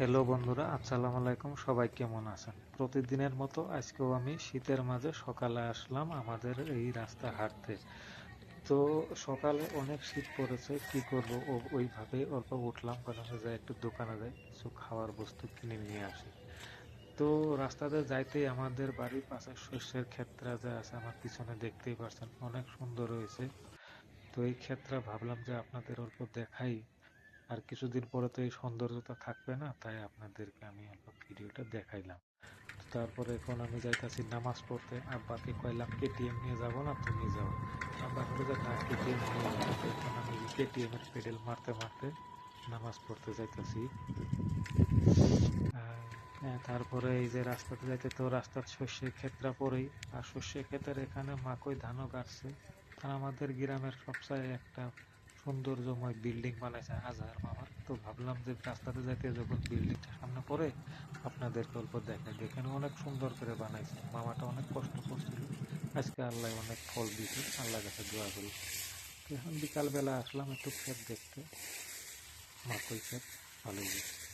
Hello বন্ধুরা, আসসালামু আলাইকুম। সবাই কেমন আছেন? প্রতিদিনের মতো আজকেও আমি শীতের মাঝে সকালে আসলাম আমাদের এই রাস্তা হাঁটতে। তো সকালে অনেক শীত পড়েছে, কি করব, ওইভাবেই অল্প উঠলাম, কারণ যাই একটু দোকানে যাই, কিছু খাওয়ার বস্তু কিনে নিয়ে আসি। তো রাস্তাতে যাইতেই আমাদের বাড়ির পাশে শস্যের ক্ষেতটা যে আছে আমার পিছনে, দেখতেই পারছেন, অনেক সুন্দর হয়েছে। তো এই ক্ষেতটা ভাবলাম যে আপনাদের অল্প দেখাই। আর কিছুদিন পরে তো এই সৌন্দর্যতা থাকবে না, তাই আপনাদেরকে আমি অল্প ভিডিওটা দেখাইলাম। তো তারপরে এখন আমি যাইতাছি নামাজ পড়তে। আব্বাকে কইলাম কেটিএম নিয়ে যাব না, তুমি যাও। আব্বা বলে যে না, কেটিএম নিয়ে যাবো। তো এখন আমি কেটিএম এর পেডেল মারতে মারতে নামাজ পড়তে যাইতাছি। হ্যাঁ, তারপরে এই যে রাস্তাতে যাইতে তো রাস্তার শস্যের ক্ষেতটা পড়েই, আর শস্যের ক্ষেতের এখানে মাকই ধানও গাড়ছে। আর আমাদের গ্রামের সবচেয়ে একটা সৌন্দর্যময় বিল্ডিং বানাইছে আজহার মামার। তো ভাবলাম যে রাস্তাতে যাইতে যখন বিল্ডিংটা সামনে পড়ে, আপনাদেরকে অল্প দেখাই। দেখেন অনেক সুন্দর করে বানাইছে, মামাটা অনেক কষ্ট করছিল। আজকে আল্লাহ অনেক ফল দিছে, আল্লাহ কাছে দোয়া করি। তো এখন বিকাল বেলা আসলাম একটু ক্ষেত দেখতে, মাকই ক্ষেত। ভালোই লাগছে।